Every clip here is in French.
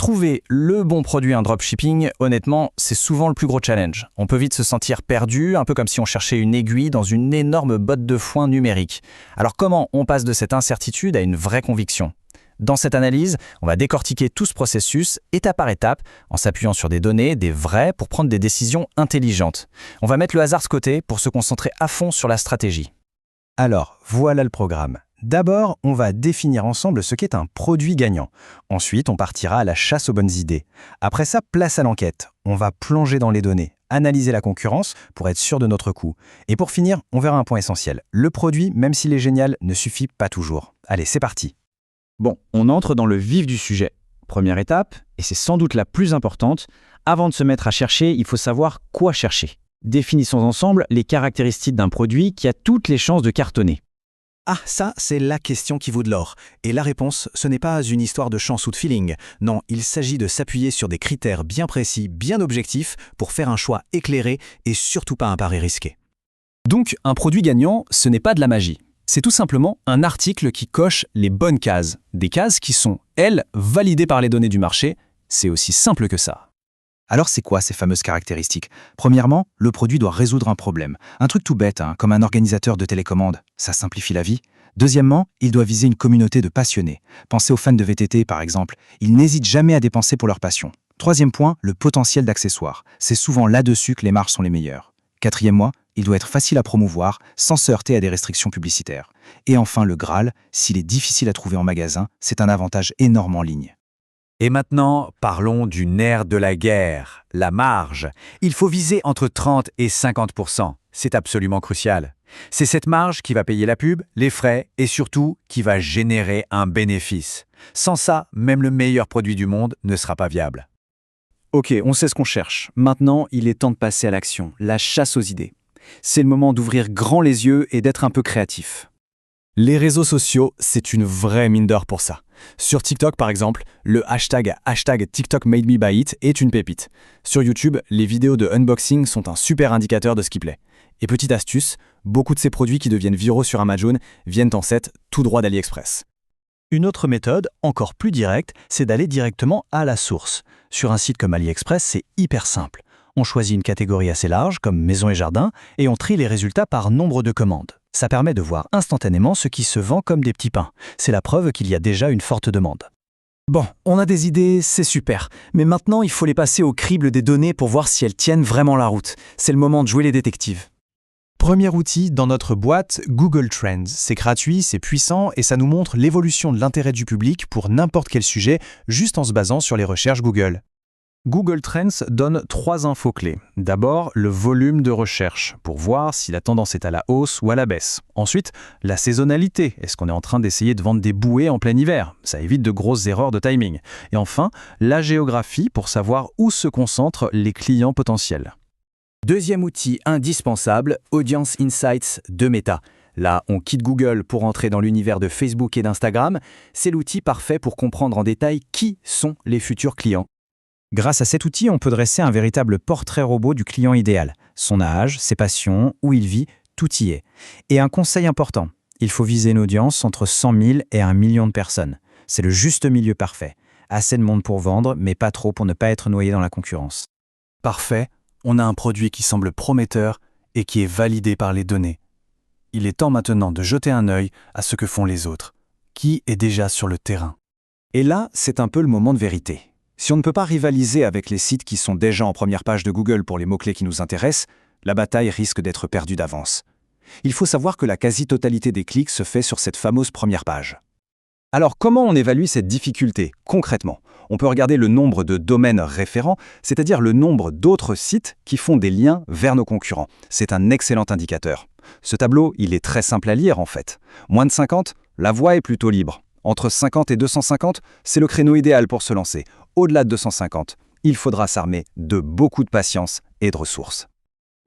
Trouver le bon produit en dropshipping, honnêtement, c'est souvent le plus gros challenge. On peut vite se sentir perdu, un peu comme si on cherchait une aiguille dans une énorme botte de foin numérique. Alors comment on passe de cette incertitude à une vraie conviction ? Dans cette analyse, on va décortiquer tout ce processus, étape par étape, en s'appuyant sur des données, des vrais, pour prendre des décisions intelligentes. On va mettre le hasard de côté pour se concentrer à fond sur la stratégie. Alors, voilà le programme. D'abord, on va définir ensemble ce qu'est un produit gagnant. Ensuite, on partira à la chasse aux bonnes idées. Après ça, place à l'enquête. On va plonger dans les données, analyser la concurrence pour être sûr de notre coup. Et pour finir, on verra un point essentiel. Le produit, même s'il est génial, ne suffit pas toujours. Allez, c'est parti. Bon, on entre dans le vif du sujet. Première étape, et c'est sans doute la plus importante, avant de se mettre à chercher, il faut savoir quoi chercher. Définissons ensemble les caractéristiques d'un produit qui a toutes les chances de cartonner. Ah, ça, c'est la question qui vaut de l'or. Et la réponse, ce n'est pas une histoire de chance ou de feeling. Non, il s'agit de s'appuyer sur des critères bien précis, bien objectifs, pour faire un choix éclairé et surtout pas un pari risqué. Donc, un produit gagnant, ce n'est pas de la magie. C'est tout simplement un article qui coche les bonnes cases. Des cases qui sont, elles, validées par les données du marché. C'est aussi simple que ça. Alors c'est quoi ces fameuses caractéristiques ? Premièrement, le produit doit résoudre un problème. Un truc tout bête, comme un organisateur de télécommande. Ça simplifie la vie. Deuxièmement, il doit viser une communauté de passionnés. Pensez aux fans de VTT par exemple. Ils n'hésitent jamais à dépenser pour leur passion. Troisième point, le potentiel d'accessoires. C'est souvent là-dessus que les marges sont les meilleures. Quatrièmement, il doit être facile à promouvoir sans se heurter à des restrictions publicitaires. Et enfin, le Graal, s'il est difficile à trouver en magasin, c'est un avantage énorme en ligne. Et maintenant, parlons du nerf de la guerre, la marge. Il faut viser entre 30 et 50%. C'est absolument crucial. C'est cette marge qui va payer la pub, les frais et surtout qui va générer un bénéfice. Sans ça, même le meilleur produit du monde ne sera pas viable. Ok, on sait ce qu'on cherche. Maintenant, il est temps de passer à l'action, la chasse aux idées. C'est le moment d'ouvrir grand les yeux et d'être un peu créatif. Les réseaux sociaux, c'est une vraie mine d'or pour ça. Sur TikTok, par exemple, le hashtag TikTok made me buy it est une pépite. Sur YouTube, les vidéos de unboxing sont un super indicateur de ce qui plaît. Et petite astuce, beaucoup de ces produits qui deviennent viraux sur Amazon viennent en fait tout droit d'AliExpress. Une autre méthode, encore plus directe, c'est d'aller directement à la source. Sur un site comme AliExpress, c'est hyper simple. On choisit une catégorie assez large, comme maison et jardin, et on trie les résultats par nombre de commandes. Ça permet de voir instantanément ce qui se vend comme des petits pains. C'est la preuve qu'il y a déjà une forte demande. Bon, on a des idées, c'est super. Mais maintenant, il faut les passer au crible des données pour voir si elles tiennent vraiment la route. C'est le moment de jouer les détectives. Premier outil dans notre boîte, Google Trends. C'est gratuit, c'est puissant et ça nous montre l'évolution de l'intérêt du public pour n'importe quel sujet, juste en se basant sur les recherches Google. Google Trends donne 3 infos clés. D'abord, le volume de recherche, pour voir si la tendance est à la hausse ou à la baisse. Ensuite, la saisonnalité. Est-ce qu'on est en train d'essayer de vendre des bouées en plein hiver ? Ça évite de grosses erreurs de timing. Et enfin, la géographie, pour savoir où se concentrent les clients potentiels. Deuxième outil indispensable, Audience Insights de Meta. Là, on quitte Google pour entrer dans l'univers de Facebook et d'Instagram. C'est l'outil parfait pour comprendre en détail qui sont les futurs clients. Grâce à cet outil, on peut dresser un véritable portrait robot du client idéal. Son âge, ses passions, où il vit, tout y est. Et un conseil important, il faut viser une audience entre 100 000 et 1 million de personnes. C'est le juste milieu parfait. Assez de monde pour vendre, mais pas trop pour ne pas être noyé dans la concurrence. Parfait, on a un produit qui semble prometteur et qui est validé par les données. Il est temps maintenant de jeter un œil à ce que font les autres. Qui est déjà sur le terrain ? Et là, c'est un peu le moment de vérité. Si on ne peut pas rivaliser avec les sites qui sont déjà en première page de Google pour les mots-clés qui nous intéressent, la bataille risque d'être perdue d'avance. Il faut savoir que la quasi-totalité des clics se fait sur cette fameuse première page. Alors comment on évalue cette difficulté concrètement ? On peut regarder le nombre de domaines référents, c'est-à-dire le nombre d'autres sites qui font des liens vers nos concurrents. C'est un excellent indicateur. Ce tableau, il est très simple à lire en fait. Moins de 50, la voie est plutôt libre. Entre 50 et 250, c'est le créneau idéal pour se lancer. Au-delà de 250, il faudra s'armer de beaucoup de patience et de ressources.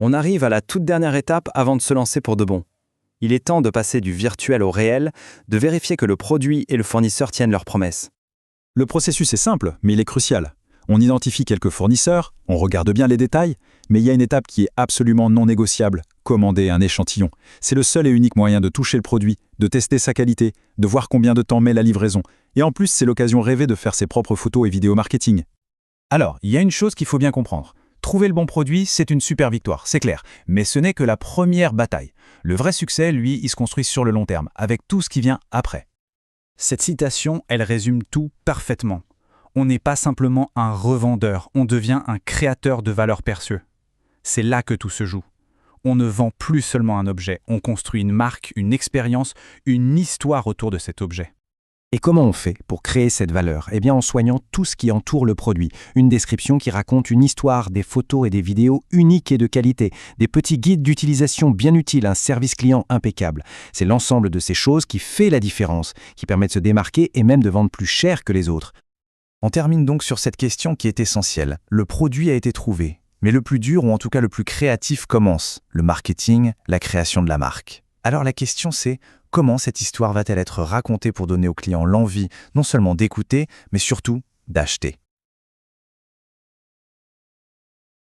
On arrive à la toute dernière étape avant de se lancer pour de bon. Il est temps de passer du virtuel au réel, de vérifier que le produit et le fournisseur tiennent leurs promesses. Le processus est simple, mais il est crucial. On identifie quelques fournisseurs, on regarde bien les détails, mais il y a une étape qui est absolument non négociable, commander un échantillon. C'est le seul et unique moyen de toucher le produit, de tester sa qualité, de voir combien de temps met la livraison. Et en plus, c'est l'occasion rêvée de faire ses propres photos et vidéos marketing. Alors, il y a une chose qu'il faut bien comprendre. Trouver le bon produit, c'est une super victoire, c'est clair. Mais ce n'est que la première bataille. Le vrai succès, lui, il se construit sur le long terme, avec tout ce qui vient après. Cette citation, elle résume tout parfaitement. On n'est pas simplement un revendeur, on devient un créateur de valeur perçue. C'est là que tout se joue. On ne vend plus seulement un objet, on construit une marque, une expérience, une histoire autour de cet objet. Et comment on fait pour créer cette valeur? Eh bien en soignant tout ce qui entoure le produit. Une description qui raconte une histoire, des photos et des vidéos uniques et de qualité, des petits guides d'utilisation bien utiles, un service client impeccable. C'est l'ensemble de ces choses qui fait la différence, qui permet de se démarquer et même de vendre plus cher que les autres. On termine donc sur cette question qui est essentielle. Le produit a été trouvé, mais le plus dur ou en tout cas le plus créatif commence, le marketing, la création de la marque. Alors la question c'est, comment cette histoire va-t-elle être racontée pour donner aux clients l'envie non seulement d'écouter, mais surtout d'acheter ?